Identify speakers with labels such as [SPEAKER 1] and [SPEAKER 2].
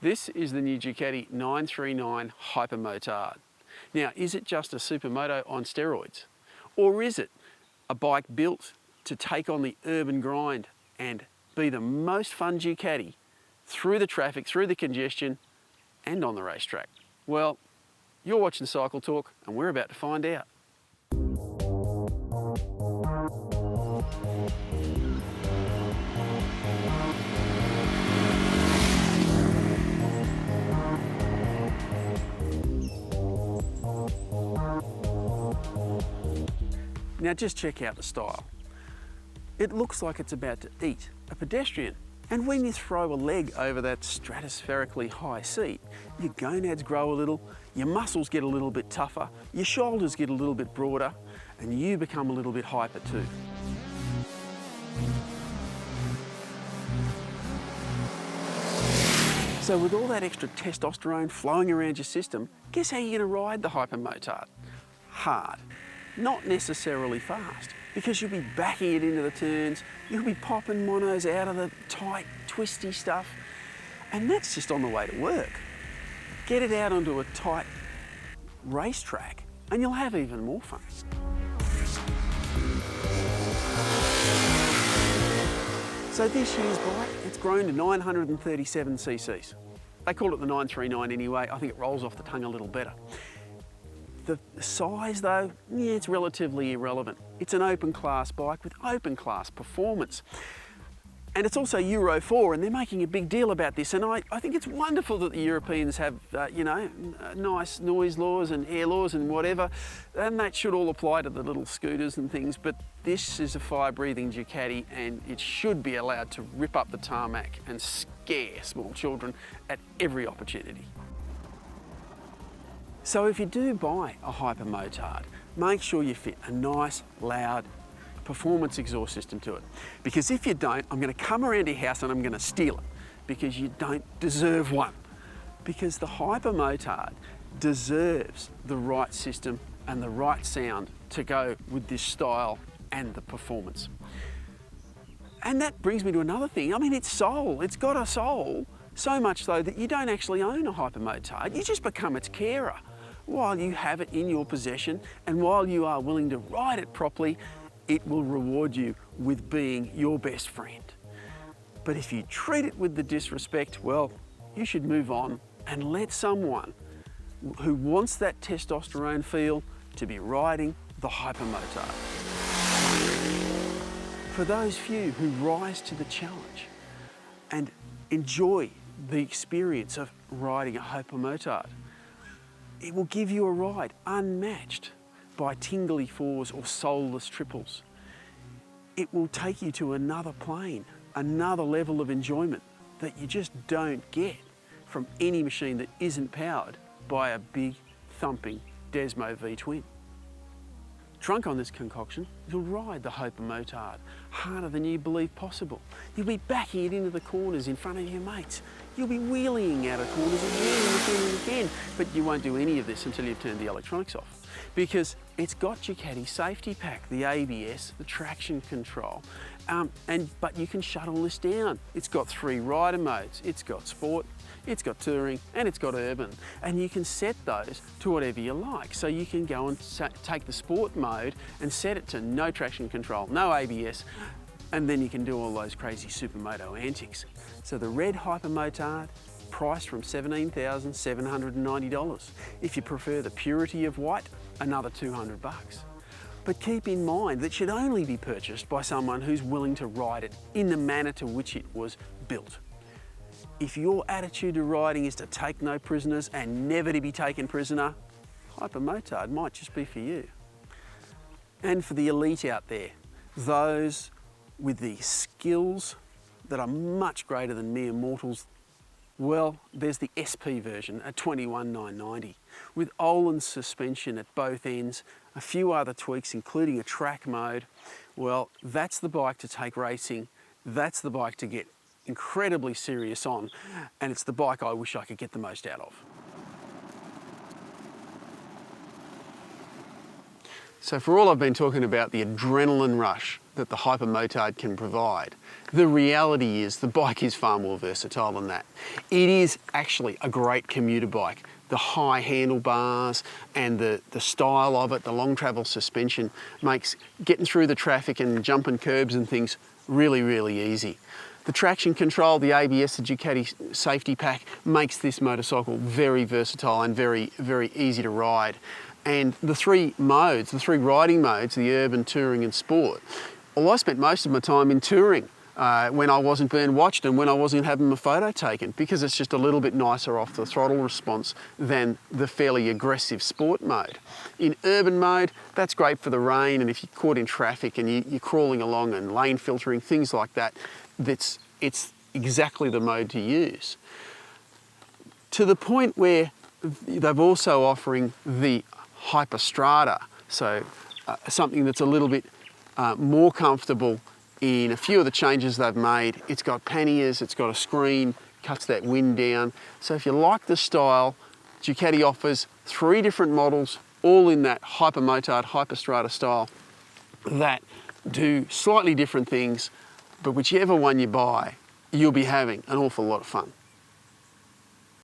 [SPEAKER 1] This is the new Ducati 939 Hypermotard. Now, is it just a Supermoto on steroids? Or is it a bike built to take on the urban grind and be the most fun Ducati through the traffic, through the congestion, and on the racetrack? Well, you're watching Cycle Talk, and we're about to find out. Now just check out the style. It looks like it's about to eat a pedestrian. And when you throw a leg over that stratospherically high seat, your gonads grow a little, your muscles get a little bit tougher, your shoulders get a little bit broader, and you become a little bit hyper too. So with all that extra testosterone flowing around your system, guess how you're going to ride the Hypermotard? Hard. Not necessarily fast, because you'll be backing it into the turns, you'll be popping monos out of the tight, twisty stuff, and that's just on the way to work. Get it out onto a tight racetrack, and you'll have even more fun. So this year's bike, it's grown to 937 cc's. They call it the 939 anyway. I think it rolls off the tongue a little better. The size though, yeah, it's relatively irrelevant. It's an open class bike with open class performance. And it's also Euro 4, and they're making a big deal about this. And I think it's wonderful that the Europeans have, nice noise laws and air laws and whatever. And that should all apply to the little scooters and things. But this is a fire-breathing Ducati, and it should be allowed to rip up the tarmac and scare small children at every opportunity. So if you do buy a Hypermotard, make sure you fit a nice, loud performance exhaust system to it. Because if you don't, I'm going to come around your house and I'm going to steal it, because you don't deserve one. Because the Hypermotard deserves the right system and the right sound to go with this style and the performance. And that brings me to another thing. I mean, it's soul. It's got a soul, so much so that you don't actually own a Hypermotard. You just become its carer while you have it in your possession, and while you are willing to ride it properly, it will reward you with being your best friend. But if you treat it with the disrespect, well, you should move on and let someone who wants that testosterone feel to be riding the Hypermotard. For those few who rise to the challenge and enjoy the experience of riding a Hypermotard, it will give you a ride unmatched by tingly fours or soulless triples. It will take you to another plane, another level of enjoyment that you just don't get from any machine that isn't powered by a big thumping Desmo V-twin. Drunk on this concoction, you'll ride the Hypermotard harder than you believe possible. You'll be backing it into the corners in front of your mates. You'll be wheeling out of corners again and again and again. But you won't do any of this until you've turned the electronics off, because it's got Ducati safety pack, the ABS, the traction control, but you can shut all this down. It's got 3 rider modes. It's got sport, it's got touring, and it's got urban. And you can set those to whatever you like. So you can go and take the sport mode and set it to no traction control, no ABS, and then you can do all those crazy Supermoto antics. So the red Hypermotard, priced from $17,790. If you prefer the purity of white, another $200. But keep in mind that should only be purchased by someone who's willing to ride it in the manner to which it was built. If your attitude to riding is to take no prisoners and never to be taken prisoner, Hypermotard might just be for you. And for the elite out there, those with the skills that are much greater than mere mortals, well, there's the SP version at $21,990 with Öhlins suspension at both ends, a few other tweaks including a track mode. Well, that's the bike to take racing, that's the bike to get incredibly serious on, and it's the bike I wish I could get the most out of. So for all I've been talking about the adrenaline rush that the Hypermotard can provide. The reality is the bike is far more versatile than that. It is actually a great commuter bike. The high handlebars and the style of it, the long travel suspension, makes getting through the traffic and jumping curbs and things really, really easy. The traction control, the ABS, the Ducati safety pack makes this motorcycle very versatile and very, very easy to ride. And the three modes, the three riding modes, the urban, touring and sport, well, I spent most of my time in touring when I wasn't being watched and when I wasn't having my photo taken, because it's just a little bit nicer off the throttle response than the fairly aggressive sport mode. In urban mode, that's great for the rain, and if you're caught in traffic and you're crawling along and lane filtering, things like that, it's exactly the mode to use. To the point where they're also offering the Hyperstrata, so something that's a little bit more comfortable in a few of the changes they've made. It's got panniers, it's got a screen, cuts that wind down. So if you like the style, Ducati offers 3 different models, all in that Hypermotard, Hyperstrata style, that do slightly different things, but whichever one you buy, you'll be having an awful lot of fun.